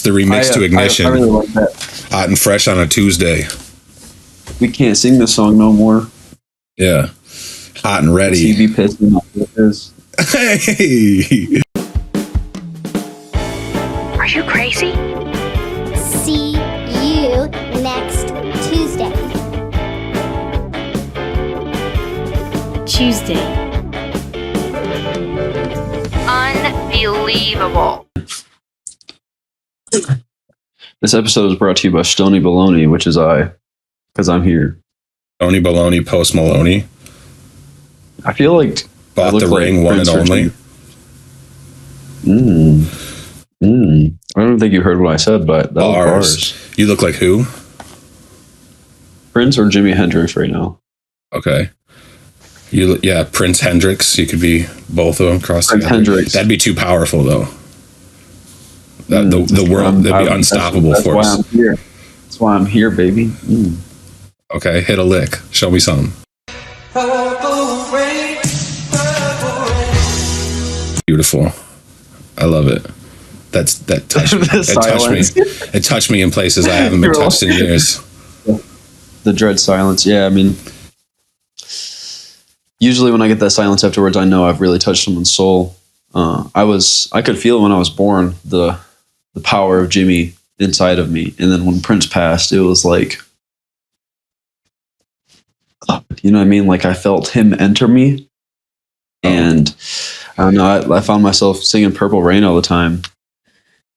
the remix to Ignition. I really like that. Hot and fresh on a Tuesday. We can't sing this song no more. Yeah. Hot and ready. TV pissing off this. Hey. Are you crazy? See you next Tuesday. Tuesday. Unbelievable. This episode is brought to you by Stony Baloney, which is I, because I'm here. Tony Baloney, Post Maloney. I feel like Bought the ring, one and only. I don't think you heard what I said, but that was bars. You look like who? Prince or Jimi Hendrix right now? Okay. Prince Hendrix. You could be both of them crossed Prince together. Hendrix. That'd be too powerful, though. The world, that'd be unstoppable for us. That's why I'm here. That's why I'm here, baby. Okay, hit a lick. Show me something. Beautiful. I love it. That touched me. It touched me in places I haven't been touched in years. The dread silence. Yeah, I mean, usually when I get that silence afterwards, I know I've really touched someone's soul. I could feel when I was born the power of Jimmy inside of me, and then when Prince passed, it was like, you know what I mean? Like I felt him enter me, and I don't know. I found myself singing "Purple Rain" all the time,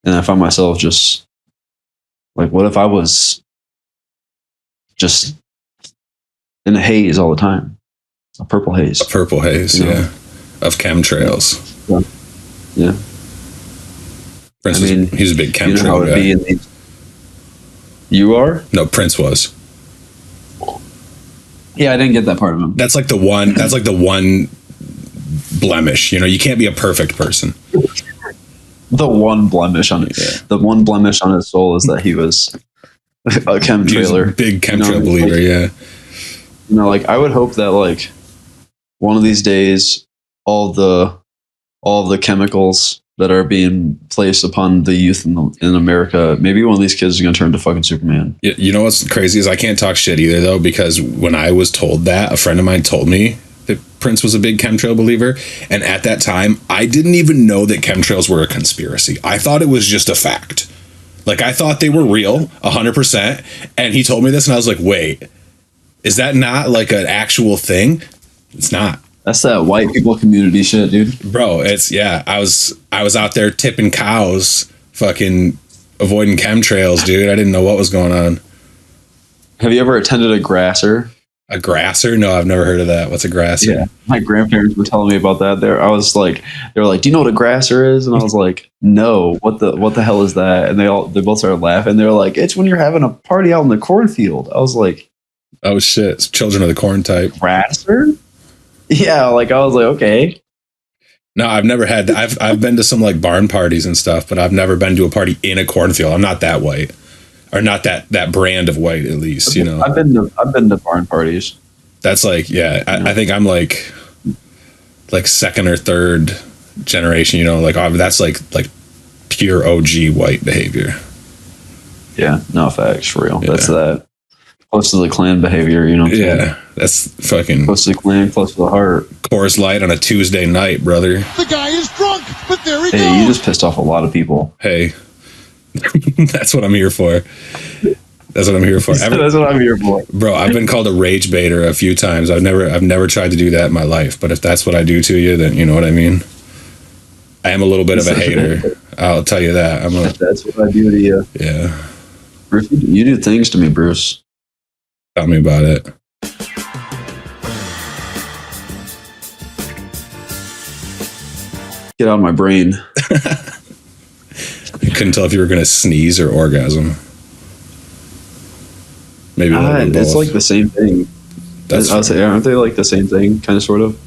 and I found myself just like, what if I was just in a haze all the time? A purple haze. A purple haze, you know? yeah. Of chemtrails. Yeah. Prince he's a big chemtrail you know how it'd guy. Be you are? No, Prince was. Yeah, I didn't get that part of him. That's like the one blemish. You know, you can't be a perfect person. The one blemish on the one blemish on his soul is that he was a chemtrailer. Big chemtrail believer, like, yeah. You know, like I would hope that like one of these days all of the chemicals that are being placed upon the youth in America, maybe one of these kids is going to turn to fucking Superman. You know what's crazy is I can't talk shit either, though, because when I was told that, a friend of mine told me that Prince was a big chemtrail believer. And at that time, I didn't even know that chemtrails were a conspiracy. I thought it was just a fact. Like, I thought they were real, 100%. And he told me this, and I was like, wait, is that not like an actual thing? It's not. That's that white people community shit, dude. Bro, I was out there tipping cows, fucking avoiding chemtrails, dude. I didn't know what was going on. Have you ever attended a grasser? A grasser? No, I've never heard of that. What's a grasser? Yeah, my grandparents were telling me about that. They were like, "Do you know what a grasser is?" And I was like, "No, what the hell is that?" And they both started laughing. They were like, "It's when you're having a party out in the cornfield." I was like, "Oh shit, it's Children of the Corn type." Grasser? Yeah, like I was like, okay. No, I've never had that. I've been to some like barn parties and stuff, but I've never been to a party in a cornfield. I'm not that white, or not that brand of white, at least. You know, I've been to barn parties. That's like, yeah, I think I'm like second or third generation. You know, like that's like pure OG white behavior. Yeah, no facts for real. Yeah. That's that. Close to the clan behavior, you know what I'm saying? Yeah, that's fucking... Close to the clan, close to the heart. Coors Light on a Tuesday night, brother. The guy is drunk, but there he goes. Hey, you just pissed off a lot of people. Hey, that's what I'm here for. That's what I'm here for. That's what I'm here for. Bro, I've been called a rage baiter a few times. I've never tried to do that in my life, but if that's what I do to you, then you know what I mean? I am a little bit of a hater. I'll tell you that. That's what I do to you. Yeah. Bruce, you do things to me, Bruce. Tell me about it. Get out of my brain. I couldn't tell if you were going to sneeze or orgasm. Maybe it's like the same thing. I'll say, aren't they like the same thing, kind of, sort of?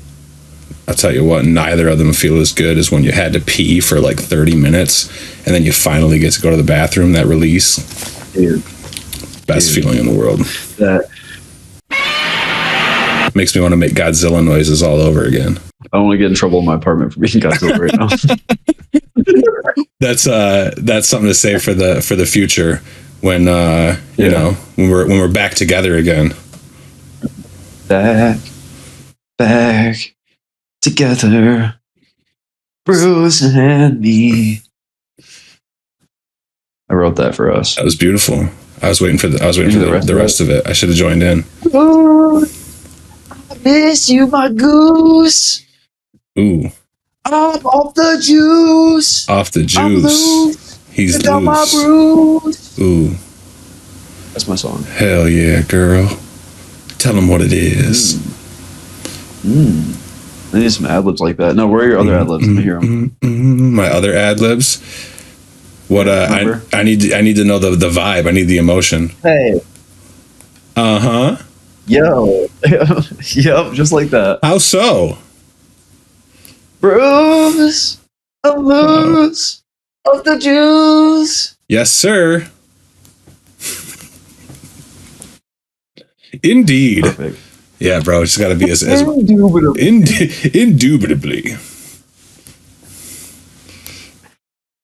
I'll tell you what, neither of them feel as good as when you had to pee for like 30 minutes and then you finally get to go to the bathroom, that release. Dude. Best feeling in the world. That makes me want to make Godzilla noises all over again. I don't want to get in trouble in my apartment for being Godzilla right now. That's something to say for the future when you know, when we're back together again. Back together, Bruce and me. I wrote that for us. That was beautiful. I was waiting for the rest of it. I should have joined in. Ooh, I miss you, my goose. Ooh. I'm off the juice. Off the juice. He's loose. My bruise. Ooh. That's my song. Hell yeah, girl. Tell him what it is. I need some ad libs like that. No, where are your other ad libs? Let me hear them. My other ad libs. What I need to know the vibe. I need the emotion. Hey. Yo. Yep, just like that. How so? Bruce, I'm loose of the juice. Yes, sir. Indeed. Perfect. Yeah, bro. It's got to be as indubitably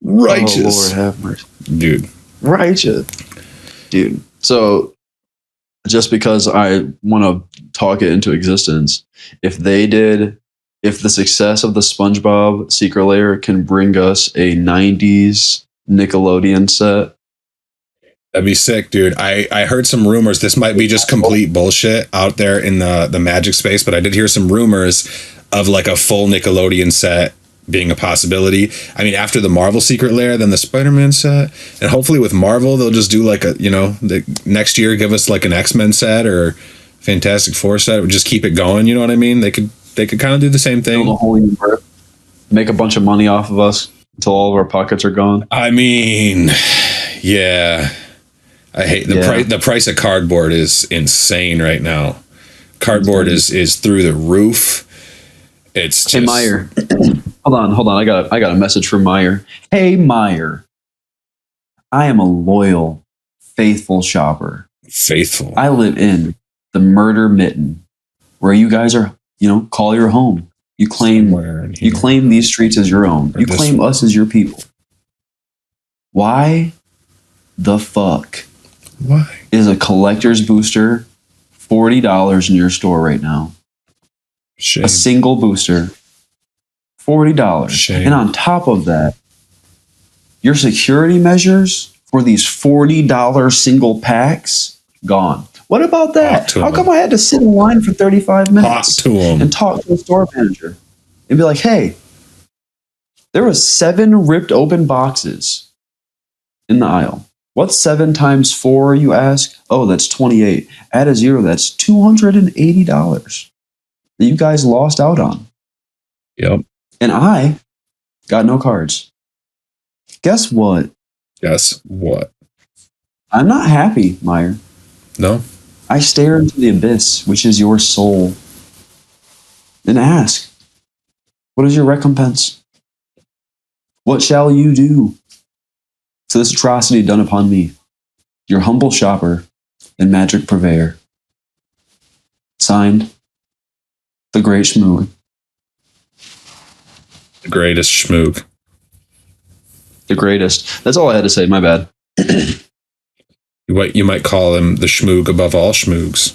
righteous. Oh, Lord have mercy. Dude. Righteous. Dude. So, just because I want to talk it into existence, if the success of the Spongebob Secret Lair can bring us a 90s Nickelodeon set, that'd be sick, dude. I heard some rumors. This might be just complete bullshit out there in the Magic space, but I did hear some rumors of like a full Nickelodeon set being a possibility. I mean, after the Marvel Secret Lair, then the Spider-Man set, and hopefully with Marvel, they'll just do like the next year give us like an X-Men set or Fantastic Four set. Just keep it going. You know what I mean? They could kind of do the same thing. Build a whole universe, make a bunch of money off of us until all of our pockets are gone. I mean, yeah. I hate the price of cardboard is insane right now. Cardboard is through the roof. It's just... Hey Meyer, hold on. I got a message from Meyer. Hey Meyer, I am a loyal, faithful shopper. Faithful. I live in the Murder Mitten, where you guys are. Call your home. You claim these streets as your own. You claim us as your people. Why the fuck? Why is a collector's booster $40 in your store right now? Shame. A single booster, $40. Shame. And on top of that, your security measures for these $40 single packs, gone. What about that? How come I had to sit in line for 35 minutes and talk to the store manager and be like, hey, there was 7 ripped open boxes in the aisle. What's 7 times 4, you ask? Oh, that's 28. Add a 0, that's $280 that you guys lost out on. Yep. And I got no cards. Guess what? Guess what? I'm not happy, Meyer. No? I stare into the abyss, which is your soul, and ask, what is your recompense? What shall you do for this atrocity done upon me, your humble shopper and magic purveyor? Signed, the Great Schmoog. The greatest schmoog. The greatest. That's all I had to say. My bad. You might call him the schmoog above all schmoogs.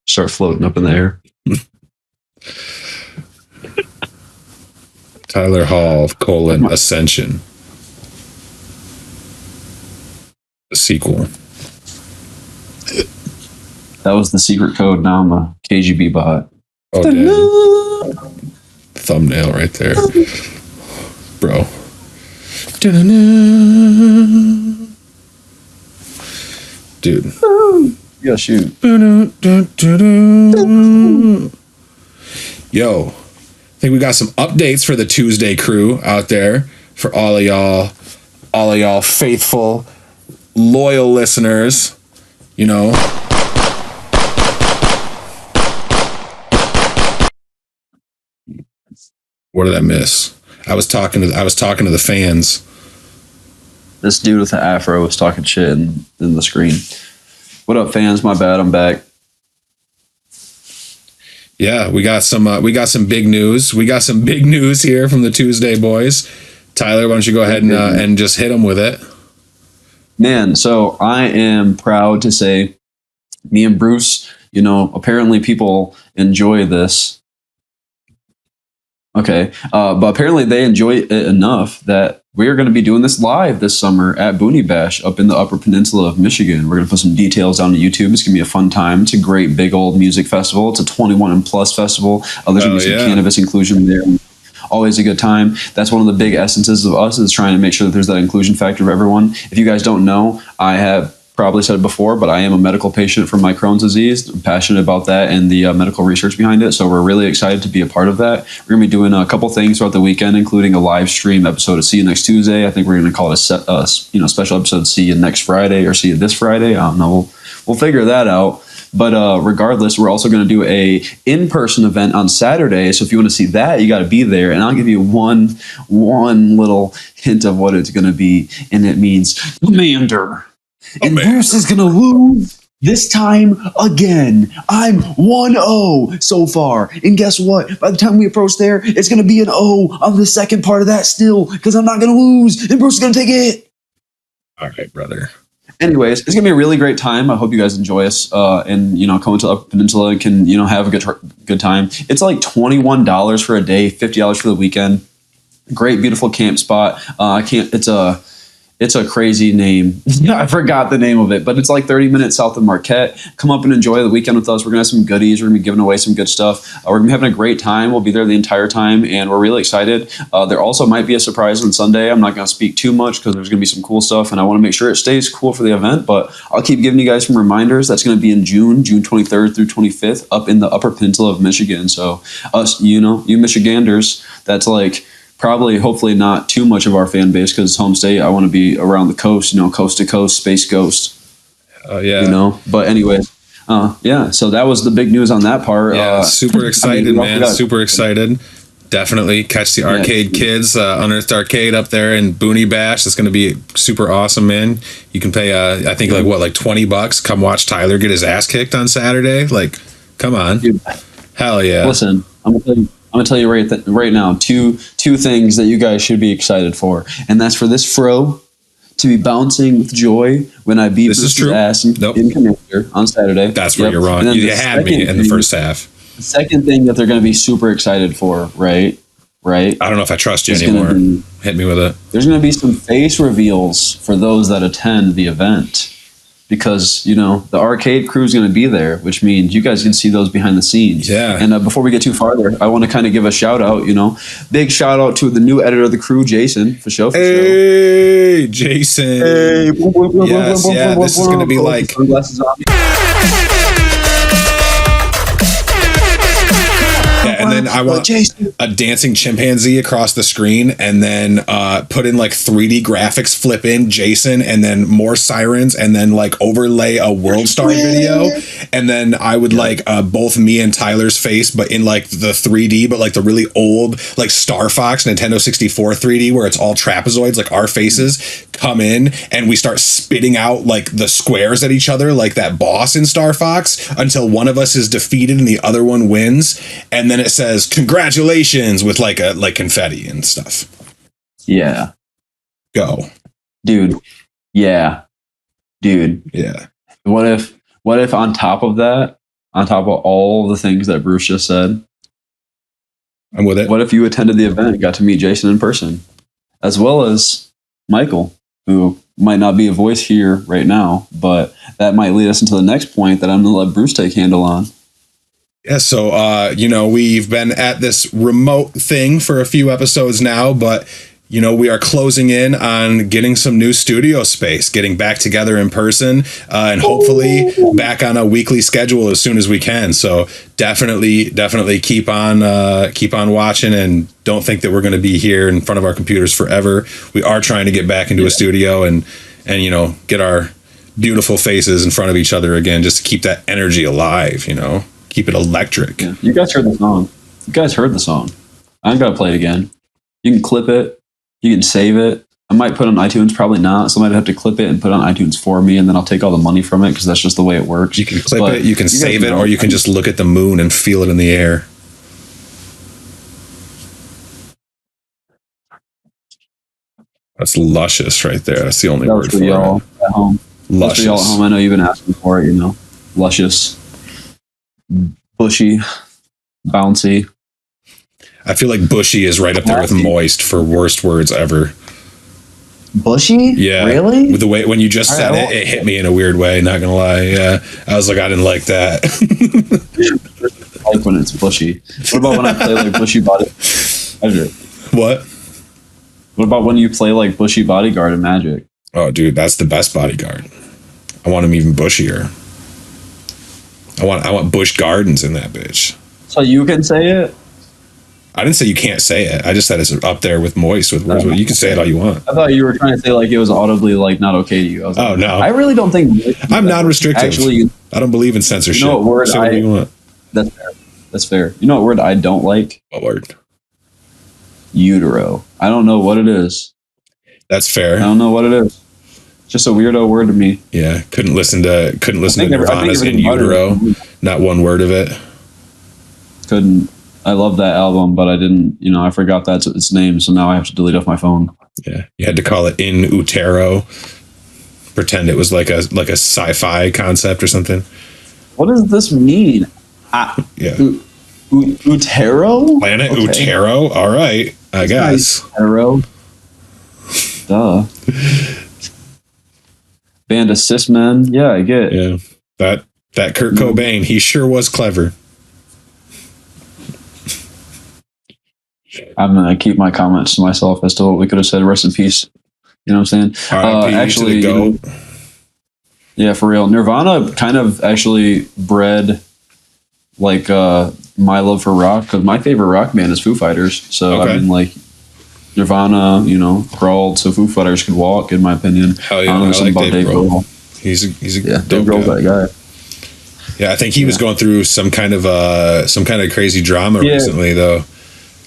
Start floating up in the air. Tyler Hall, Ascension. The sequel. That was the secret code. Now I'm a KGB bot. Oh, damn. Thumbnail right there. Bro. Dude. Yeah, shoot. Yo, I think we got some updates for the Tuesday crew out there. For all of y'all faithful, loyal listeners. You know. What did I miss? I was talking to the fans. This dude with the afro was talking shit in the screen. What up, fans? My bad. I'm back. Yeah, we got some big news. We got some big news here from the Tuesday boys. Tyler, why don't you go ahead and just hit them with it? Man, so I am proud to say, me and Bruce, apparently people enjoy this. Okay, but apparently they enjoy it enough that we're going to be doing this live this summer at Boonie Bash up in the Upper Peninsula of Michigan. We're going to put some details on YouTube. It's going to be a fun time. It's a great big old music festival. It's a 21 and plus festival. There's going to be some cannabis inclusion there. Always a good time. That's one of the big essences of us, is trying to make sure that there's that inclusion factor of everyone. If you guys don't know, I have probably said it before, but I am a medical patient for my Crohn's disease. I'm passionate about that and the medical research behind it. So we're really excited to be a part of that. We're going to be doing a couple things throughout the weekend, including a live stream episode of See You Next Tuesday. I think we're going to call it a special episode See You Next Friday or See You This Friday. I don't know. We'll figure that out. But regardless, we're also going to do a in-person event on Saturday. So if you want to see that, you got to be there. And I'll give you one little hint of what it's going to be. And it means Commander. And Bruce is going to lose this time again. I'm 1-0 so far. And guess what? By the time we approach there, it's going to be an O on the second part of that still, because I'm not going to lose. And Bruce is going to take it. All right, brother. Anyways, it's going to be a really great time. I hope you guys enjoy us and, come into the Upper Peninsula and can, have a good time. It's like $21 for a day, $50 for the weekend. Great, beautiful camp spot. It's a crazy name. I forgot the name of it, but it's like 30 minutes south of Marquette. Come up and enjoy the weekend with us. We're going to have some goodies. We're going to be giving away some good stuff. We're going to be having a great time. We'll be there the entire time, and we're really excited. There also might be a surprise on Sunday. I'm not going to speak too much because there's going to be some cool stuff, and I want to make sure it stays cool for the event, but I'll keep giving you guys some reminders. That's going to be in June 23rd through 25th up in the Upper Peninsula of Michigan. So us, you Michiganders, that's like probably, hopefully not too much of our fan base because it's home state. I want to be around the coast, coast to coast, space ghost. Oh, yeah. But anyways, so that was the big news on that part. Yeah, super excited, man. Super excited. Definitely catch the Arcade Kids, Unearthed Arcade up there in Boonie Bash. It's going to be super awesome, man. You can pay, I think, like $20. Come watch Tyler get his ass kicked on Saturday. Like, come on. Dude, hell yeah. Listen, I'm going to tell you right now, two things that you guys should be excited for. And that's for this fro to be bouncing with joy when I beat Bruce's ass in Commander on Saturday. That's where you're wrong. You had me in the first half. The second thing that they're going to be super excited for, right? I don't know if I trust you anymore. Hit me with it. There's going to be some face reveals for those that attend the event. Because, the arcade crew is going to be there, which means you guys can see those behind the scenes. Yeah. And before we get too farther, I want to kind of give a shout out, big shout out to the new editor of the crew, Jason, for show. Hey, Jason. Hey. Yes, yeah, this is going to be like... Sunglasses on. And then I want a dancing chimpanzee across the screen, and then put in like 3D graphics, flip in Jason, and then more sirens, and then like overlay a World Star video, and then I would like both me and Tyler's face, but in like the 3D, but like the really old like Star Fox Nintendo 64 3D where it's all trapezoids, like our faces come in, and we start spitting out like the squares at each other, like that boss in Star Fox, until one of us is defeated and the other one wins, and then it says congratulations with like confetti and stuff. Yeah. Go. Dude. Yeah. Dude. Yeah. What if on top of that, on top of all the things that Bruce just said, I'm with it. What if you attended the event and got to meet Jason in person, as well as Michael, who might not be a voice here right now, but that might lead us into the next point that I'm going to let Bruce take handle on. Yeah, so, we've been at this remote thing for a few episodes now, but, we are closing in on getting some new studio space, getting back together in person, and hopefully back on a weekly schedule as soon as we can. So definitely keep on watching, and don't think that we're going to be here in front of our computers forever. We are trying to get back into a studio and get our beautiful faces in front of each other again, just to keep that energy alive, Keep it electric. Yeah. You guys heard the song. I ain't got to play it again. You can clip it. You can save it. I might put on iTunes, probably not. Somebody would have to clip it and put it on iTunes for me, and then I'll take all the money from it because that's just the way it works. You can clip it, you can save it, or you can just look at the moon and feel it in the air. That's luscious right there. That's the only word for y'all it. At home. Luscious. For y'all at home. I know you've been asking for it, Luscious, bushy, bouncy. I feel like bushy is right up there with moist for worst words ever. Bushy? Yeah. Really? With the way when you just said it, it hit me in a weird way, not gonna lie. Yeah. I was like, I didn't like that. I like when it's bushy. What about when I play like bushy body? What? What about when you play like bushy bodyguard in Magic? Oh, dude, that's the best bodyguard. I want him even bushier. I want Busch Gardens in that bitch. So you can say it? I didn't say you can't say it. I just said it's up there with moist with words. You can say it all you want. I thought you were trying to say like it was audibly like not okay to you. I was like, no. I really don't think I'm non-restrictive. Actually, I don't believe in censorship. You know what word say what you want. That's fair. That's fair. You know what word I don't like? What word? Utero. I don't know what it is. That's fair. I don't know what it is. It's just a weirdo word to me. Yeah, couldn't listen to Nirvana's In Utero. Not one word of it. Couldn't. I love that album, but I didn't. I forgot that's its name, so now I have to delete off my phone. Yeah, you had to call it In Utero. Pretend it was like a sci-fi concept or something. What does this mean? Yeah. Utero? Planet okay. Utero? All right, I guess. Utero. Duh. Band of cis men. Yeah, I get it. Yeah. That Kurt Cobain, he sure was clever. I'm going to keep my comments to myself as to what we could have said. Rest in peace. You know what I'm saying? Actually, yeah, for real. Nirvana kind of actually bred like my love for rock, because my favorite rock band is Foo Fighters. So I mean, like Nirvana, crawled so Foo Fighters could walk. In my opinion, hell yeah, I like Dave Grohl. He's a Dave Grohl's that guy. Yeah, I think he was going through some kind of crazy drama recently, though.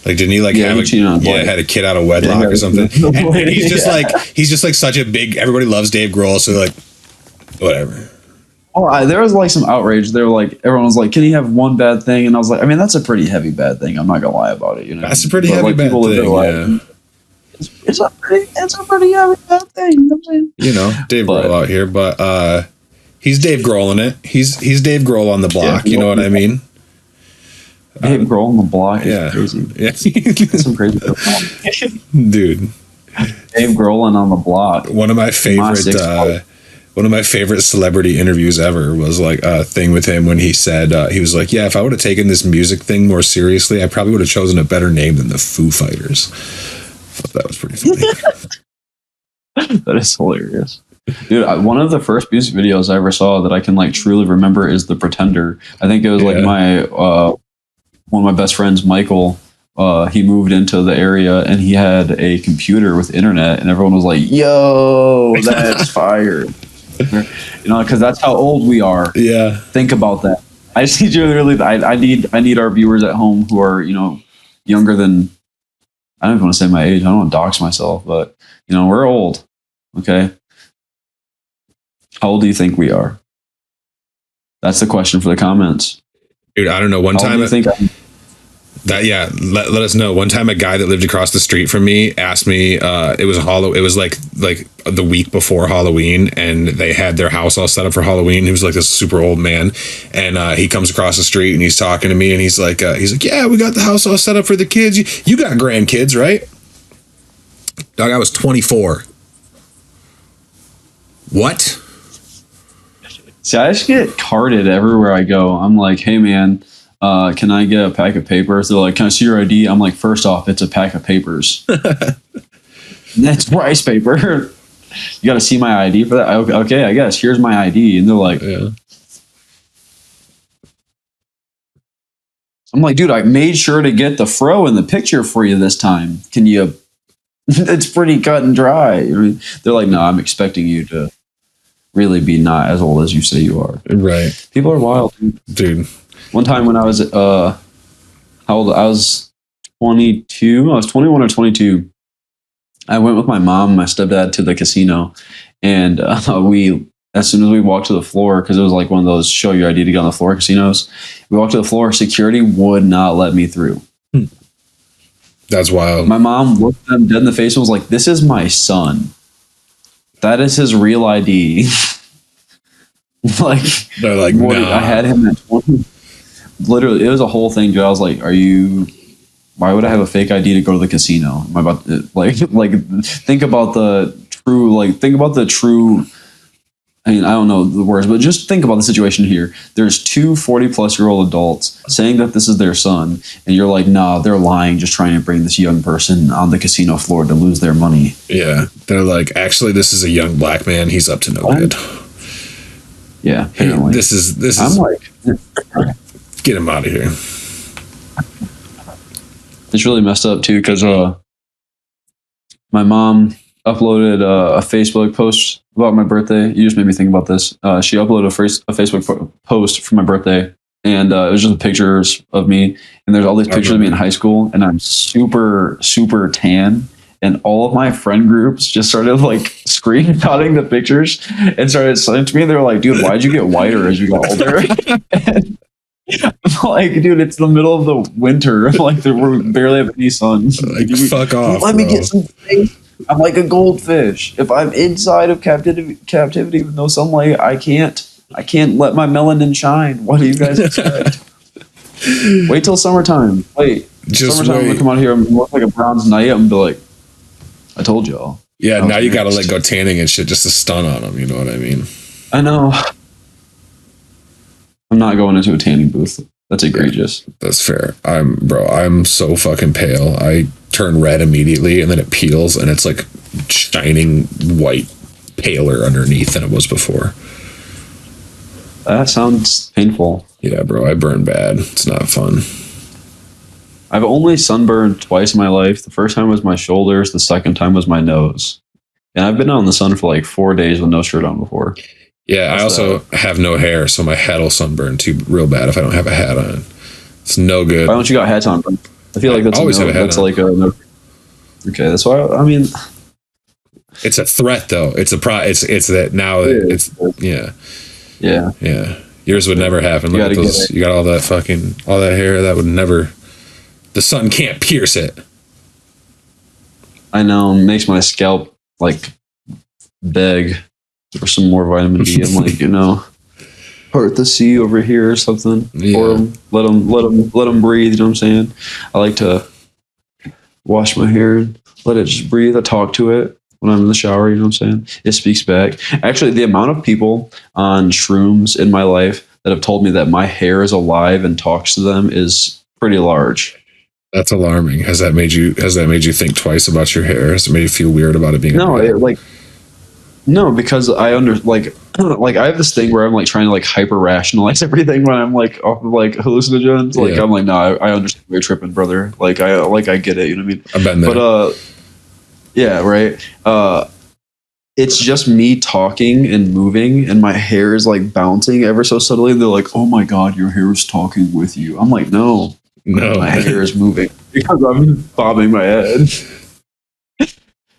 Like, didn't he had a kid out of wedlock or something? And he's just like such a big. Everybody loves Dave Grohl, so like, whatever. Oh, there was like some outrage. They were like, everyone was like, "Can he have one bad thing?" And I was like, I mean, that's a pretty heavy bad thing. I'm not gonna lie about it. That's a pretty heavy bad thing. It's a pretty heavy bad thing. You know what I'm saying? Dave Grohl out here, but he's Dave Grohl in it. He's Dave Grohl on the block. You know what I mean? Dave Grohl on the block is crazy. Yeah. That's some crazy dude. Dave Grohl on the block. One of my favorite celebrity interviews ever was like a thing with him when he said he was like, yeah, if I would have taken this music thing more seriously, I probably would have chosen a better name than the Foo Fighters. I thought that was pretty funny. That is hilarious. Dude, one of the first music videos I ever saw that I can like truly remember is The Pretender. I think it was like my one of my best friends, Michael, he moved into the area and he had a computer with internet, and everyone was like, yo, that's fire. Because that's how old we are. Yeah. Think about that. I just need you to really, I need our viewers at home who are, younger than, I don't even want to say my age. I don't want to dox myself, but, we're old. Okay. How old do you think we are? That's the question for the comments. Dude, I don't know. One time, let us know. One time, a guy that lived across the street from me asked me. It was like the week before Halloween, and they had their house all set up for Halloween. He was like this super old man, and he comes across the street and he's talking to me, and he's like, yeah, we got the house all set up for the kids. You got grandkids, right? Dog, I was 24. What? See, I just get carded everywhere I go. I'm like, hey, man, can I get a pack of papers? They're like, can I see your ID? I'm like, first off, it's a pack of papers. That's rice paper. You got to see my ID for that? Okay, I guess. Here's my ID. And they're like, yeah. I'm like, dude, I made sure to get the fro in the picture for you this time. Can you? It's pretty cut and dry. They're like, no, I'm expecting you to really be not as old as you say you are. Right. People are wild, dude. One time when I was how old? I was 22. I was 21 or 22. I went with my mom and my stepdad to the casino, and as soon as we walked to the floor, because it was like one of those show your ID to get on the floor casinos, we walked to the floor. Security would not let me through. That's wild. My mom looked them dead in the face and was like, "This is my son. That is his real ID." Like, they're like, nah. I had him at 20. Literally, it was a whole thing, dude. I was like, why would I have a fake ID to go to the casino? Am I about to, think about the true, I mean, I don't know the words, but just think about the situation here. There's two 40-plus-year-old adults saying that this is their son, and you're like, nah, they're lying, just trying to bring this young person on the casino floor to lose their money. Yeah. They're like, actually, this is a young black man. He's up to no good. Yeah, apparently. This is. I'm like, get him out of here. It's really messed up, too, because my mom uploaded a Facebook post about my birthday. You just made me think about this. She uploaded a Facebook post for my birthday, and it was just pictures of me. And there's all these pictures of me in high school, and I'm super, super tan. And all of my friend groups just started like screenshotting the pictures and started sending to me. They were like, "Dude, why'd you get whiter as you got older?" And I'm like, dude, it's the middle of the winter. Like, we barely have any sun. Like, fuck off. Let me get some space. I'm like a goldfish. If I'm inside of captivity with no sunlight, I can't let my melanin shine. What do you guys expect? Wait till summertime. Summertime, I'm gonna come out here and look like a bronze knight. I'm gonna be like, I told y'all. Yeah, now you gotta like go tanning and shit just to stun on them. You know what I mean? I know. I'm not going into a tanning booth. That's egregious. Yeah, that's fair. I'm so fucking pale. I turn red immediately, and then it peels, and it's like shining white, paler underneath than it was before. That sounds painful. Yeah, bro, I burn bad. It's not fun. I've only sunburned twice in my life. The first time was my shoulders. The second time was my nose. And I've been out in the sun for like 4 days with no shirt on before. Yeah, I also have no hair, so my head will sunburn too real bad if I don't have a hat on. It's no good. Why don't you got hats on? I feel like that's always have a hat on. Like okay, that's why. I mean, it's a threat though. It's that now. Yeah. Yours would never happen. Look at those. You got all that hair that would never. The sun can't pierce it. I know. It makes my scalp like beg for some more vitamin D. I'm like, part the sea over here or something. Yeah. Or let them breathe. You know what I'm saying? I like to wash my hair and let it just breathe. I talk to it when I'm in the shower. You know what I'm saying? It speaks back. Actually, the amount of people on shrooms in my life that have told me that my hair is alive and talks to them is pretty large. That's alarming. Has that made you think twice about your hair? Has it made you feel weird about it being? No, because I I have this thing where I'm like trying to like hyper rationalize everything when I'm like off of like hallucinogens. Like, yeah. I'm like, no, I understand you're tripping, brother. Like I get it. You know what I mean? I've been there. But yeah, right. It's just me talking and moving, and my hair is like bouncing ever so subtly. And they're like, "Oh my god, your hair is talking with you." I'm like, no, my hair is moving because I'm bobbing my head.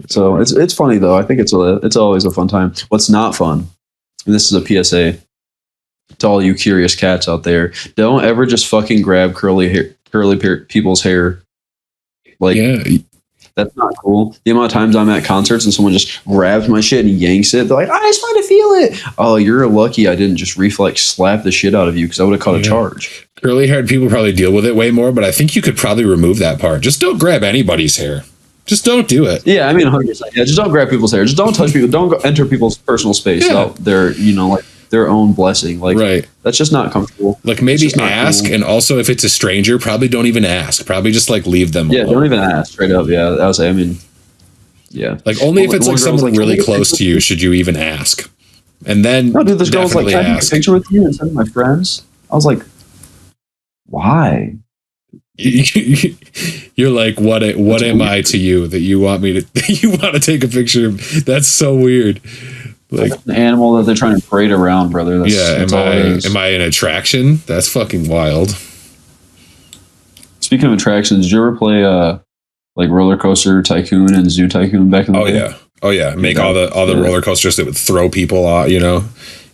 So it's funny though. I think it's always a fun time. What's not fun, and this is a PSA to all you curious cats out there: don't ever just fucking grab curly people's hair. Like, yeah. That's not cool. The amount of times I'm at concerts and someone just grabs my shit and yanks it, they're like, I just want to feel it. Oh, you're lucky I didn't just reflex slap the shit out of you because I would have caught a charge. Curly haired people probably deal with it way more, but I think you could probably remove that part. Just don't grab anybody's hair. Just don't do it. Yeah, I mean, 100%. Yeah, just don't grab people's hair. Just don't touch people. Don't enter people's personal space without their, their own blessing. Like, right. That's just not comfortable. Like, maybe ask, cool. And also if it's a stranger, probably don't even ask. Probably just like leave them alone. Yeah, don't even ask. Straight up. Yeah, I would say. I mean, yeah. Like, only if it's like someone really close to you should you even ask. And then no, dude, this girl was like, can I take a picture with you and send my friends? I was like, why? You're like, what am I to you that you want to take a picture of? That's so weird. Like an animal that they're trying to parade around, brother. That's all it is. Am I an attraction? That's fucking wild. Speaking of attractions, did you ever play like Roller Coaster Tycoon and Zoo Tycoon back in the day. Oh yeah. Make all the roller coasters that would throw people off, you know.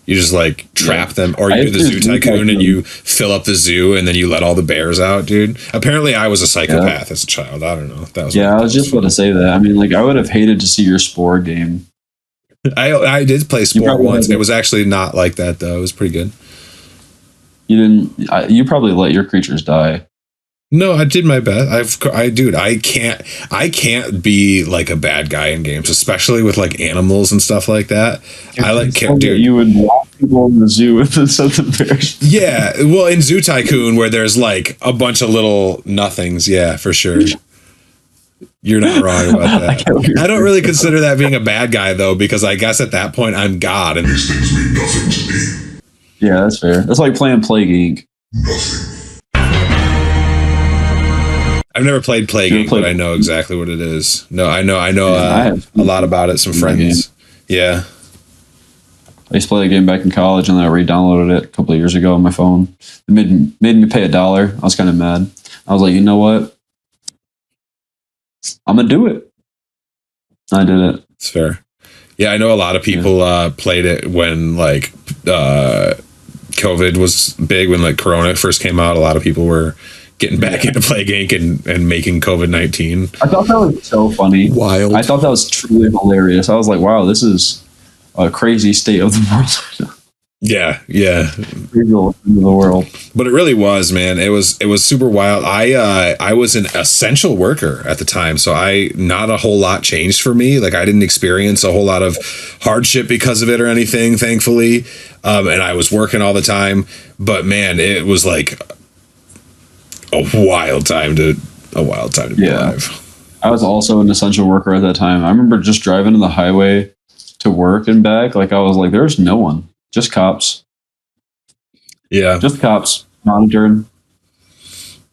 You just like trap them, or you do the Zoo Tycoon and you fill up the zoo and then you let all the bears out, dude. Apparently I was a psychopath as a child. I don't know. That was I was just about to say that. I mean, like, I would have hated to see your Spore game. I did play Spore once. It was actually not like that though. It was pretty good. You didn't. You probably let your creatures die. No, I did my best. I can't be like a bad guy in games, especially with like animals and stuff like that. Dude. You would lock people in the zoo and then set the bears. Yeah, well, in Zoo Tycoon, where there's like a bunch of little nothings. Yeah, for sure. You're not wrong about that. I don't really consider that being a bad guy though, because I guess at that point I'm God, and these things mean nothing to me. Yeah, that's fair. That's like playing Plague Inc. Nothing. I've never played Plague Inc., but I know exactly what it is. No, I know a lot about it. Some friends. Yeah. I used to play the game back in college, and then I re-downloaded it a couple of years ago on my phone. It made me pay $1. I was kind of mad. I was like, you know what? I'm going to do it. I did it. It's fair. Yeah, I know a lot of people played it when, like, COVID was big, when, like, Corona first came out. A lot of people were getting back into Plague Inc. and making COVID-19. I thought that was so funny. Wild. I thought that was truly hilarious. I was like, wow, this is a crazy state of the world. Yeah. The world. But it really was, man. It was super wild. I was an essential worker at the time, so not a whole lot changed for me. Like, I didn't experience a whole lot of hardship because of it or anything, thankfully. And I was working all the time. But man, it was like a wild time to be alive. I was also an essential worker at that time. I remember just driving on the highway to work and back. Like, I was like, there's no one, just cops. Yeah, just cops monitoring.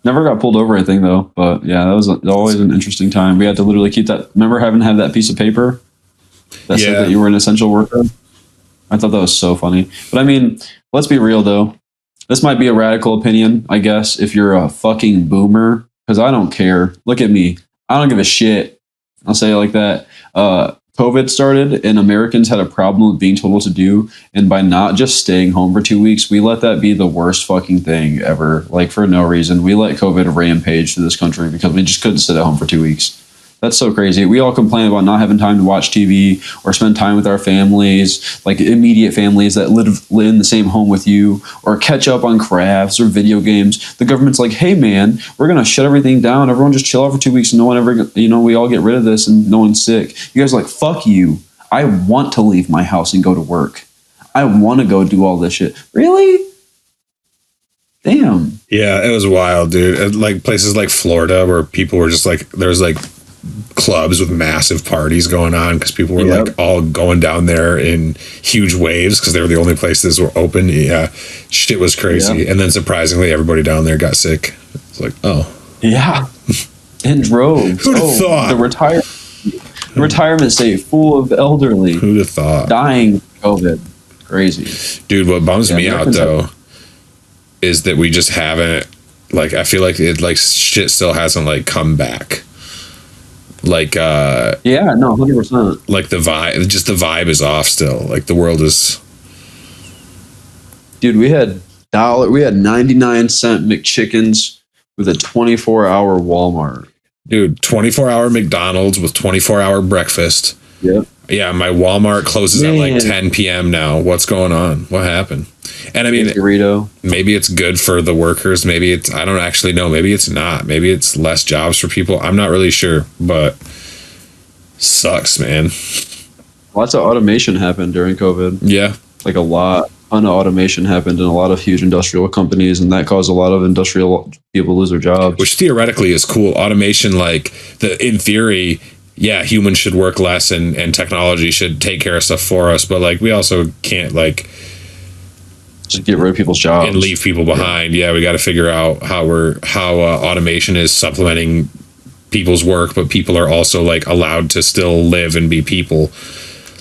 Never got pulled over, I think, though. But yeah, that was always an interesting time. We had to literally keep that. Remember having to have that piece of paper that said that you were an essential worker? I thought that was so funny. But I mean, let's be real though. This might be a radical opinion, I guess, if you're a fucking boomer, because I don't care. Look at me. I don't give a shit. I'll say it like that. COVID started and Americans had a problem with being told what to do. And by not just staying home for 2 weeks, we let that be the worst fucking thing ever. Like, for no reason. We let COVID rampage through this country because we just couldn't sit at home for 2 weeks. That's so crazy. We all complain about not having time to watch TV or spend time with our families, like immediate families that live in the same home with you, or catch up on crafts or video games. The government's like, hey man, we're going to shut everything down. Everyone just chill out for 2 weeks and no one ever, we all get rid of this and no one's sick. You guys are like, fuck you. I want to leave my house and go to work. I want to go do all this shit. Really? Damn. Yeah, it was wild, dude. Like places like Florida where people were just like, there's like clubs with massive parties going on because people were like all going down there in huge waves because they were the only places were open. Yeah, shit was crazy. And then surprisingly, everybody down there got sick. It's like, oh. Yeah. In droves. Who'd have thought? The retirement state full of elderly. Who'd have thought? Dying from COVID. Crazy. Dude, what bums me out though is that we just haven't, like, I feel like it, like, shit still hasn't like come back. Like 100%. Like the vibe is off still. Like the world is. Dude, we had 99-cent McChickens with a 24-hour Walmart. Dude, 24-hour McDonald's with 24-hour breakfast. Yep. Yeah, my Walmart closes at like 10 p.m. now. What's going on? What happened? And I mean, maybe it's good for the workers. Maybe it's, I don't actually know. Maybe it's not. Maybe it's less jobs for people. I'm not really sure, but sucks, man. Lots of automation happened during COVID. Yeah. Like a ton of automation happened in a lot of huge industrial companies, and that caused a lot of industrial people to lose their jobs. Which theoretically is cool. Automation, like, in theory, yeah, humans should work less and technology should take care of stuff for us, but like we also can't like just get rid of people's jobs and leave people behind. Yeah, we got to figure out how automation is supplementing people's work, but people are also like allowed to still live and be people.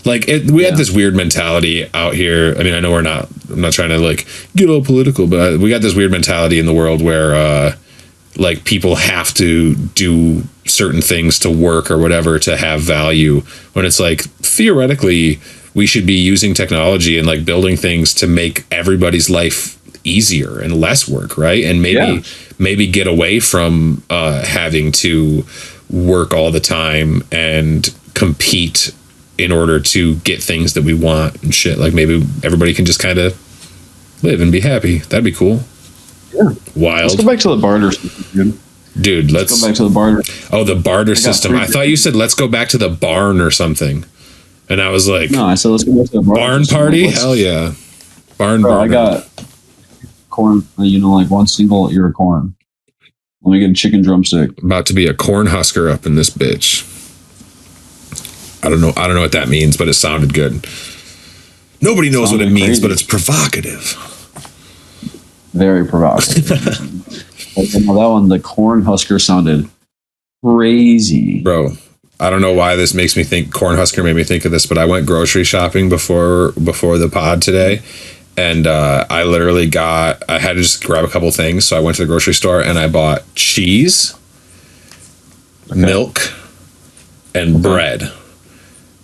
Like we had this weird mentality out here. I mean, I know I'm not trying to like get all political, but we got this weird mentality in the world where like people have to do certain things to work or whatever to have value, when it's like theoretically we should be using technology and like building things to make everybody's life easier and less work, right? And maybe get away from having to work all the time and compete in order to get things that we want and shit. Like maybe everybody can just kind of live and be happy. That'd be cool. Yeah. Wild. Let's go back to the barter system, dude. Let's go back to the barter. Oh, the barter system. I thought you said let's go back to the barn or something. And I was like, no, I said let's go back to the barn party. Hell yeah, barn. Bro, I got corn. Like one single ear of corn. Let me get a chicken drumstick. About to be a corn husker up in this bitch. I don't know what that means, but it sounded good. Nobody knows what it means, crazy. But it's provocative. Very provocative. That one, the corn husker, sounded crazy. Bro, I don't know why this makes me think, corn husker made me think of this, but I went grocery shopping before the pod today. And I literally I had to just grab a couple things. So I went to the grocery store and I bought cheese, milk, and bread.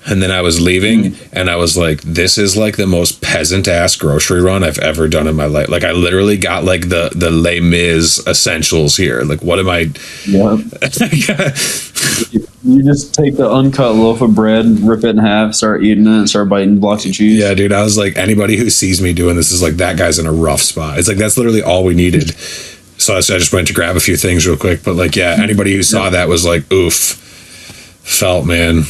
And then I was leaving and I was like, this is like the most peasant ass grocery run I've ever done in my life. Like I literally got like the Les Mis essentials here. Like what am I? Yep. You just take the uncut loaf of bread, rip it in half, start eating it, and start biting blocks of cheese. Yeah, dude. I was like, anybody who sees me doing this is like, that guy's in a rough spot. It's like, that's literally all we needed. So I just went to grab a few things real quick. But like, yeah, anybody who saw that was like, oof. Felt, man.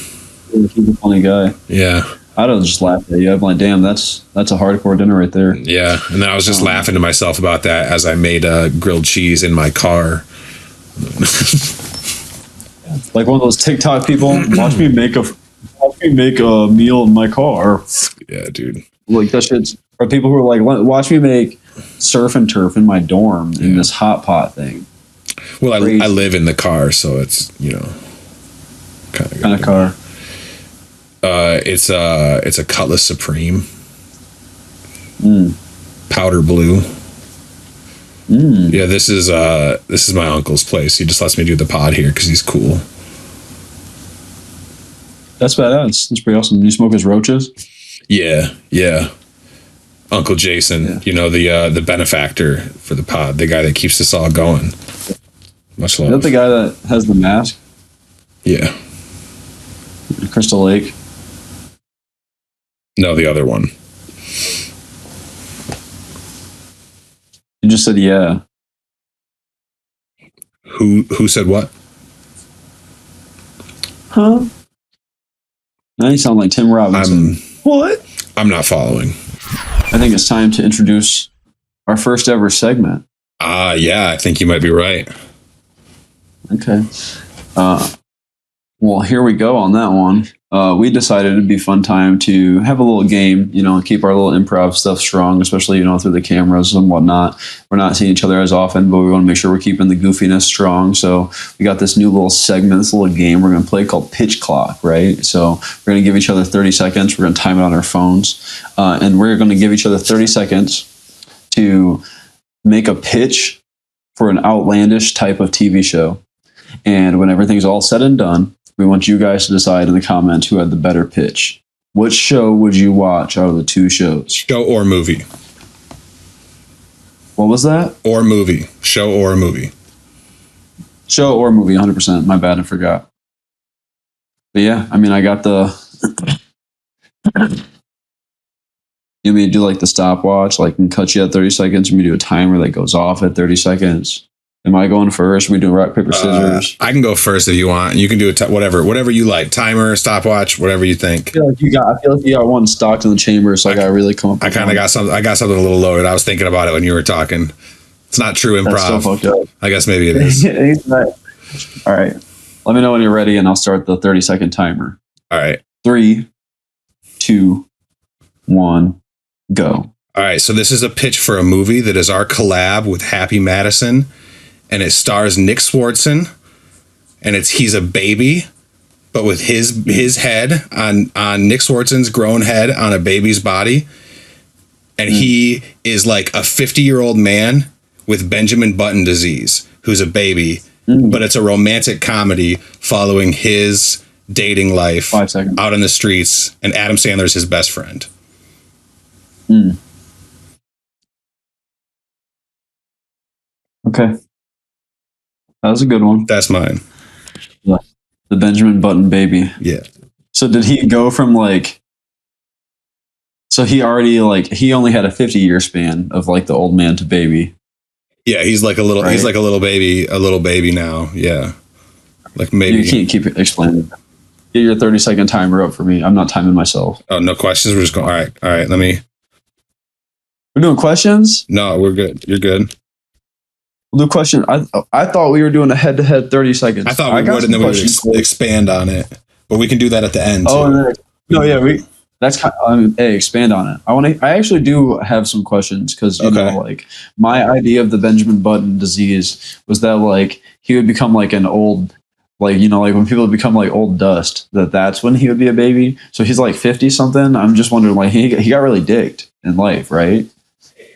He's a funny guy. Yeah. I'd have just laughed at you. I'm like, damn, that's a hardcore dinner right there. Yeah. And then I was just laughing to myself about that as I made grilled cheese in my car. Like one of those TikTok people, watch me make a meal in my car. Yeah, dude. Like that shit's, or people who are like, watch me make surf and turf in my dorm in this hot pot thing. Well, I live in the car, so it's, kind of car. It's a Cutlass Supreme. Powder blue. Yeah, this is my uncle's place. He just lets me do the pod here because he's cool. That's badass. That's pretty awesome. Do you smoke his roaches? Yeah. Uncle Jason, the benefactor for the pod, the guy that keeps this all going. Much love. Is that the guy that has the mask? Yeah. Crystal Lake? No, the other one. You just said yeah. Who said what? Huh? Now you sound like Tim Robinson. What? I'm not following. I think it's time to introduce our first ever segment. Yeah, I think you might be right. Okay. Well, here we go on that one. We decided it'd be a fun time to have a little game, keep our little improv stuff strong, especially, through the cameras and whatnot. We're not seeing each other as often, but we want to make sure we're keeping the goofiness strong. So we got this new little segment, this little game we're going to play called Pitch Clock, right? So we're going to give each other 30 seconds. We're going to time it on our phones. And we're going to give each other 30 seconds to make a pitch for an outlandish type of TV show. And when everything's all said and done, we want you guys to decide in the comments who had the better pitch. What show would you watch out of the two shows? Show or movie. What was that? Or movie. Show or movie. Show or movie, 100%. My bad, I forgot. But yeah, I got the... You mean do like the stopwatch, like and cut you at 30 seconds, and we do a timer that goes off at 30 seconds? Am I going first? We do rock, paper, scissors. I can go first if you want. You can do it whatever you like. Timer, stopwatch, whatever you think. I feel like you got one stocked in the chamber, so I got to really come up. I kind of got something. I got something a little loaded. I was thinking about it when you were talking. It's not true improv. That's so fucked up. I guess maybe it is. All right. Let me know when you're ready, and I'll start the 30-second timer. All right. 3, 2, 1, go. All right. So this is a pitch for a movie that is our collab with Happy Madison. And it stars Nick Swardson, and he's a baby, but with his head on Nick Swardson's grown head on a baby's body, and he is like a 50-year-old man with Benjamin Button disease, who's a baby, but it's a romantic comedy following his dating life 5 seconds. out in the streets, and Adam Sandler's his best friend. Okay. That was a good one. That's mine. The Benjamin Button baby. Yeah. So did he go from like, so he already like, he only had a 50-year span of like the old man to baby. Yeah, he's like a little baby now. Yeah. Like maybe You can't keep explaining. Get your 30-second timer up for me. I'm not timing myself. Oh, no questions. We're just going. All right. We're doing questions? No, we're good. You're good. We'll do question. I thought we were doing a head-to-head 30 seconds. I thought we would, and then we would expand on it. But we can do that at the end. Oh, no, yeah, that's kind of, hey, expand on it. I actually do have some questions because you know, like my idea of the Benjamin Button disease was that like he would become like an old, like, you know, like when people become like old dust, that's when he would be a baby. So he's like 50 something. I'm just wondering, like he got really dicked in life, right?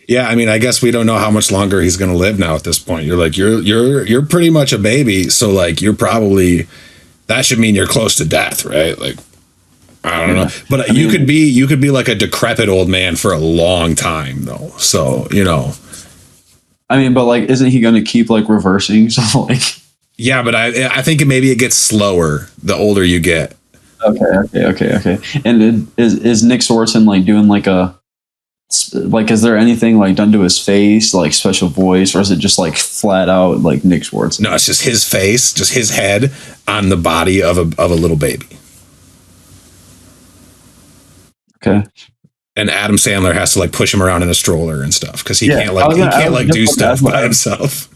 Yeah, I mean, I guess we don't know how much longer he's going to live now at this point. You're like, you're pretty much a baby, so like you're probably, that should mean you're close to death, right? Like, I don't know, but you could be like a decrepit old man for a long time though. So you know, I mean, but like, isn't he going to keep like reversing? So like, yeah, but I think maybe it gets slower the older you get. Okay. And is Nick Swardson like doing like, is there anything like done to his face, like special voice, or is it just like flat out like Nick Swardson? No, it's just his face, just his head on the body of a little baby. Okay. And Adam Sandler has to like push him around in a stroller and stuff because he can't do stuff by himself.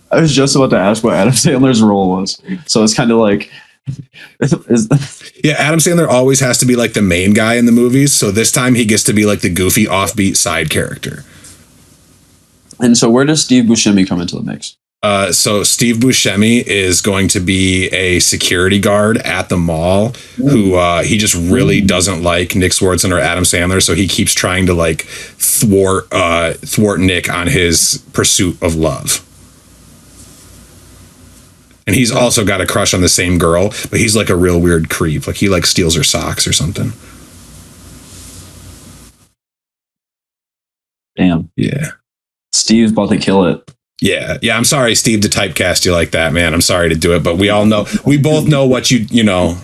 I was just about to ask what Adam Sandler's role was, so it's kind of like. Yeah, Adam Sandler always has to be like the main guy in the movies, so this time he gets to be like the goofy offbeat side character. And so where does Steve Buscemi come into the mix? So Steve Buscemi is going to be a security guard at the mall who he just really doesn't like Nick Swardson or Adam Sandler, so he keeps trying to like thwart Nick on his pursuit of love. And he's also got a crush on the same girl, but he's like a real weird creep. Like he like steals her socks or something. Damn. Yeah. Steve's about to kill it. Yeah. I'm sorry, Steve, to typecast you like that, man. I'm sorry to do it, but we both know what you know.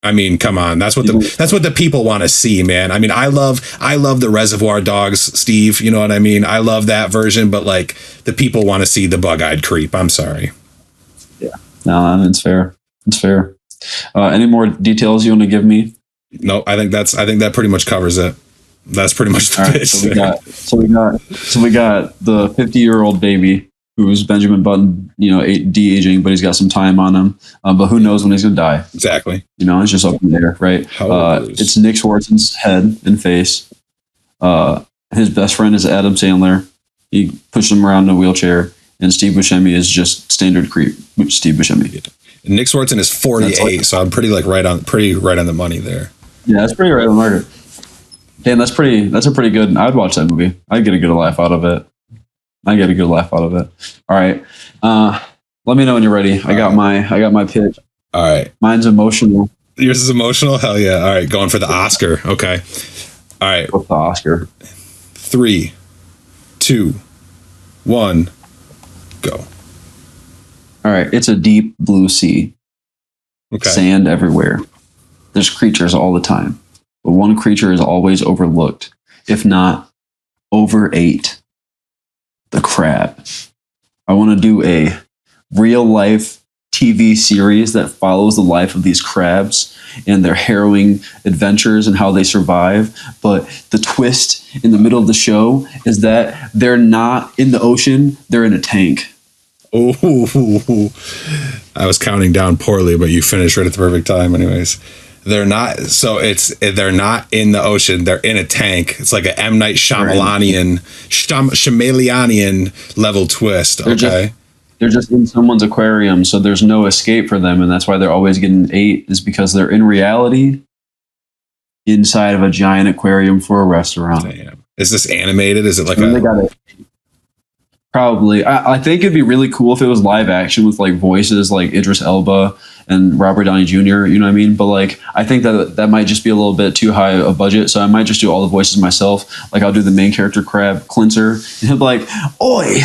I mean, come on. That's what the people want to see, man. I mean, I love the Reservoir Dogs, Steve. You know what I mean? I love that version, but like the people want to see the bug-eyed creep. I'm sorry. Yeah. No, it's fair. It's fair. Any more details you want to give me? No, I think that pretty much covers it. That's pretty much the pitch. So we got the 50-year-old baby who's Benjamin Button, you know, de-aging, but he's got some time on him. But who knows when he's going to die? Exactly. You know, it's just up in there, right? It's Nick Swardson's head and face. His best friend is Adam Sandler. He pushed him around in a wheelchair. And Steve Buscemi is just standard creep. Steve Buscemi. Nick Swardson is 48, so I'm pretty right on the money there. Yeah, that's pretty right on the market. Damn, that's a pretty good. I'd watch that movie. I'd get a good laugh out of it. All right. Let me know when you're ready. I got my pitch. All right. Mine's emotional. Yours is emotional? Hell yeah. All right, going for the Oscar. Okay. All right. What's the Oscar? 3, 2, 1. Go. All right. It's a deep blue sea. Okay. Sand everywhere. There's creatures all the time. But one creature is always overlooked, if not overate. The crab. I want to do a real life TV series that follows the life of these crabs and their harrowing adventures and how they survive. But the twist in the middle of the show is that they're not in the ocean, they're in a tank. Oh, I was counting down poorly, but you finished right at the perfect time anyways. They're not in the ocean, they're in a tank. It's like an M. Night Shyamalanian level twist. Okay. They're just in someone's aquarium, so there's no escape for them, and that's why they're always getting ate, is because they're in reality inside of a giant aquarium for a restaurant. Damn. Is this animated? Is it like Probably. I think it'd be really cool if it was live action with like voices like Idris Elba and Robert Downey Jr. You know what I mean? But like, I think that might just be a little bit too high a budget. So I might just do all the voices myself. Like I'll do the main character Crab Cleanser, and he'll be like, "Oi,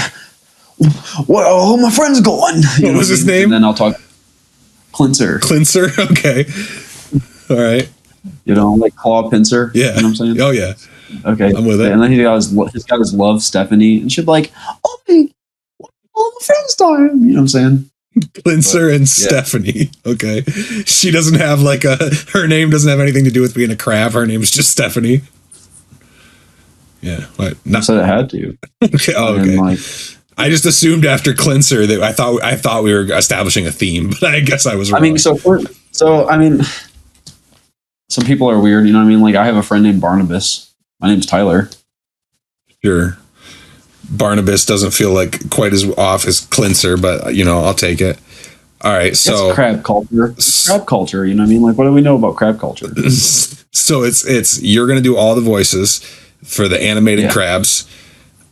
where my friend's going?" What was his name? And then I'll talk Cleanser. Cleanser. Okay. All right. You know, like Claw Pincer. Yeah. You know what I'm saying? Oh yeah. Okay. I'm with it. And then he's got his love Stephanie, and she'll be like, "Oh, all my friends time." You know what I'm saying? Cleanser and Stephanie. Okay. She doesn't have like her name doesn't have anything to do with being a crab. Her name's just Stephanie. Yeah. What? I said it had to. Okay. Oh, okay. Like, I just assumed after Cleanser that I thought we were establishing a theme, but I guess I was wrong. I mean, some people are weird. You know what I mean? Like I have a friend named Barnabas. My name's Tyler. Sure. Barnabas doesn't feel like quite as off as Cleanser, but you know, I'll take it. All right, so it's crab culture. Crab culture, you know what I mean? Like, what do we know about crab culture? So it's you're gonna do all the voices for the animated crabs,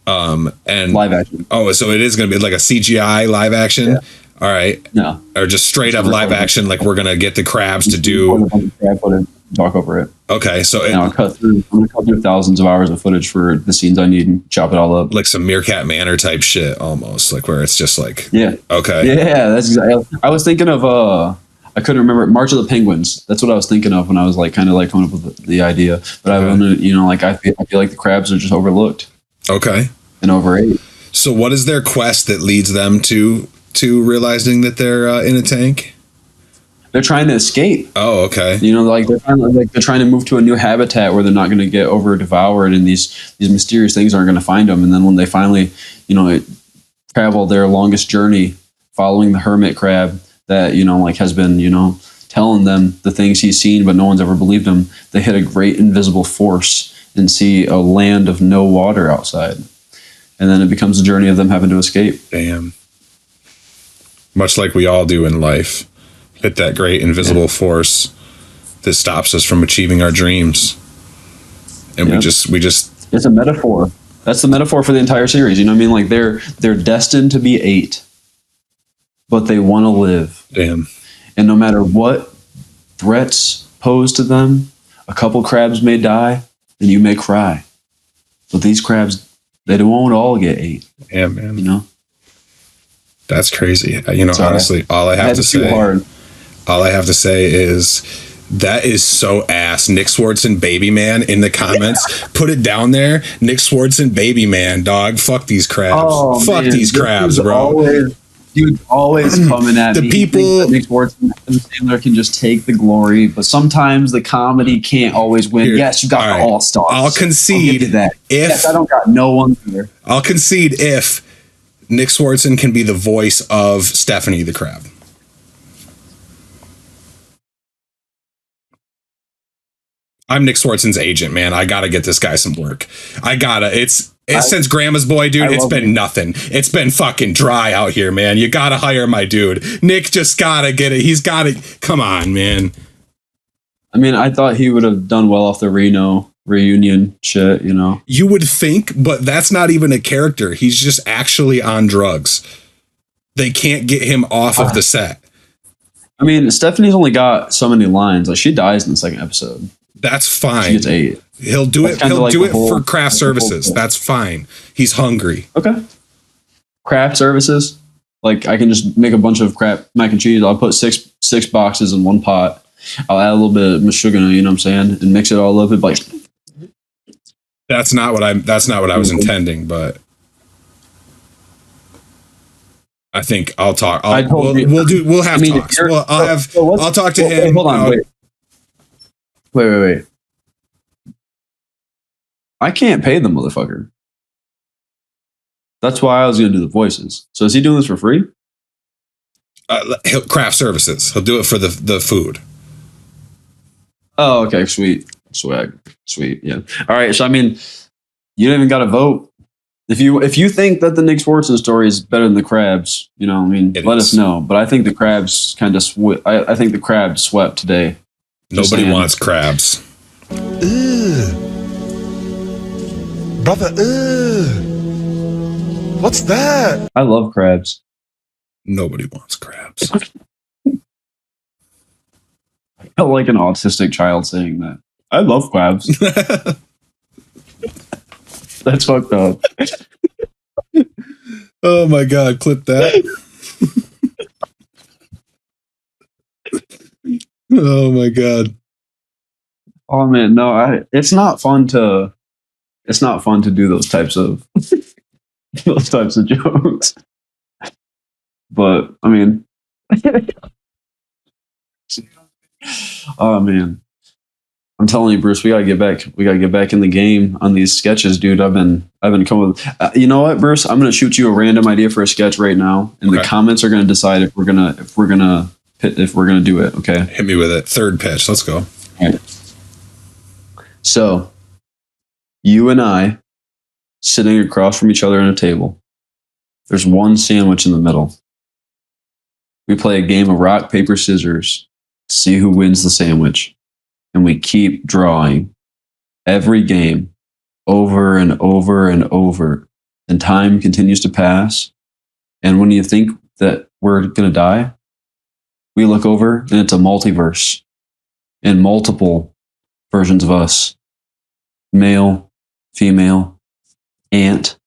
and live action. Oh, so it is gonna be like a CGI live action. Yeah. All right, no, or just straight up live action. Like we're gonna get the crabs to do. Talk over it. Okay, so I'm gonna cut through thousands of hours of footage for the scenes I need and chop it all up. Like some Meerkat Manor type shit, almost like where it's just like Okay. Yeah, that's exactly. I was thinking of I couldn't remember March of the Penguins. That's what I was thinking of when I was like kind of like coming up with the idea. But I wanted, you know, like I feel like the crabs are just overlooked. Okay. And overrated. So what is their quest that leads them to realizing that they're in a tank? They're trying to escape. Oh, okay. You know, like they're trying to move to a new habitat where they're not going to get over devoured, and these mysterious things aren't going to find them. And then when they finally, you know, travel their longest journey, following the hermit crab that, you know, like has been, you know, telling them the things he's seen, but no one's ever believed him. They hit a great invisible force and see a land of no water outside, and then it becomes a journey of them having to escape. Damn. Much like we all do in life. Hit that great invisible force that stops us from achieving our dreams. And we just it's a metaphor. That's the metaphor for the entire series. You know what I mean? Like they're destined to be 8, but they want to live. Damn. And no matter what threats pose to them, a couple crabs may die and you may cry. But these crabs, they won't all get 8. Yeah, man. You know? That's crazy. You know, Sorry. Honestly, all I have to say is that is so ass. Nick Swardson Baby Man in the comments. Put it down there. Nick Swardson Baby Man, dog. Fuck these crabs. Oh, Fuck these crabs, bro. Dude, always coming at the me. people. Nick Schwartzman and Sandler can just take the glory, but sometimes the comedy can't always win. Here, yes, you got the all-stars. I'll concede that. Yes, I don't got no one there. I'll concede if Nick Swardson can be the voice of Stephanie the crab. I'm Nick Swartson's agent, man. I gotta get this guy some work. Since Grandma's Boy, dude, it's been nothing. It's been fucking dry out here, man. You gotta hire my dude. Nick just gotta get it. He's gotta, come on, man. I mean, I thought he would have done well off the Reno reunion shit, you know? You would think, but that's not even a character. He's just actually on drugs. They can't get him off of the set. I mean, Stephanie's only got so many lines. Like, she dies in the second episode. That's fine. She gets 8. He'll do it. He'll do it for craft services. That's fine. He's hungry. Okay. Craft services. Like, I can just make a bunch of crap mac and cheese. I'll put six boxes in one pot. I'll add a little bit of mashugana, you know what I'm saying, and mix it all up. It like. That's not what I was intending, but I think I'll talk. We'll have talks. I'll talk to him. Hold on, wait. I can't pay the motherfucker. That's why I was going to do the voices. So is he doing this for free? He'll craft services. He'll do it for the food. Oh, okay. Sweet. Swag. Sweet. Yeah. All right. So, I mean, you don't even got to vote. If you think that the Nick Swardson story is better than the crabs, you know, I mean, let us know. But I think the crabs kind of I think the crabs swept today. Nobody wants crabs. Brother, What's that? I love crabs. Nobody wants crabs. I felt like an autistic child saying that. I love crabs. That's fucked up. Oh my god, clip that. Oh my god. Oh man, no, it's not fun to do those types of jokes. But I mean, oh man, I'm telling you, Bruce, we gotta get back in the game on these sketches, dude. I've been coming with. You know what, Bruce? I'm gonna shoot you a random idea for a sketch right now, and the comments are gonna decide if we're gonna do it. Okay, hit me with it. Third pitch. Let's go. All right. So, you and I sitting across from each other at a table. There's one sandwich in the middle. We play a game of rock, paper, scissors to see who wins the sandwich. And we keep drawing every game over and over and over. And time continues to pass. And when you think that we're going to die, we look over and it's a multiverse. And multiple versions of us. Male, female, ant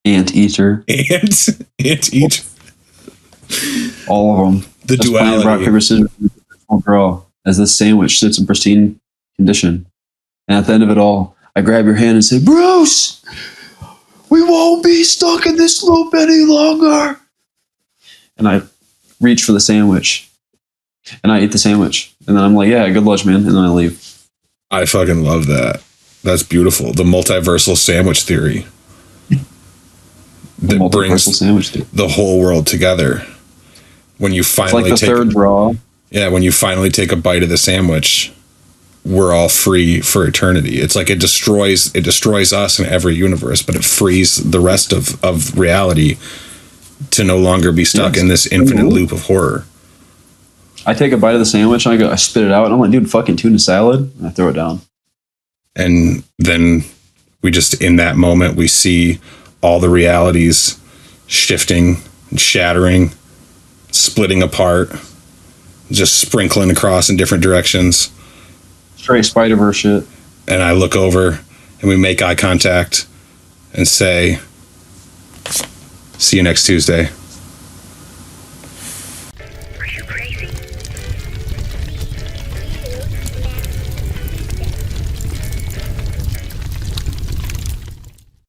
eater. Ant eater. All of them. The just duality. Rock, paper, scissors, draw as this sandwich sits in pristine condition. And at the end of it all, I grab your hand and say, Bruce, we won't be stuck in this loop any longer. And I reach for the sandwich. And I eat the sandwich. And then I'm like, yeah, good lunch, man. And then I leave. I fucking love that. That's beautiful. The multiversal sandwich theory. That brings the whole world together. When you finally it's like the third draw. Yeah, when you finally take a bite of the sandwich, we're all free for eternity. It's like it destroys us in every universe, but it frees the rest of reality to no longer be stuck in this infinite loop of horror. I take a bite of the sandwich and I spit it out and I'm like, dude, fucking tuna salad. And I throw it down. And then we just, in that moment, we see all the realities shifting and shattering, splitting apart, just sprinkling across in different directions. Straight Spider-Verse shit. And I look over and we make eye contact and say, see you next Tuesday. Are you crazy?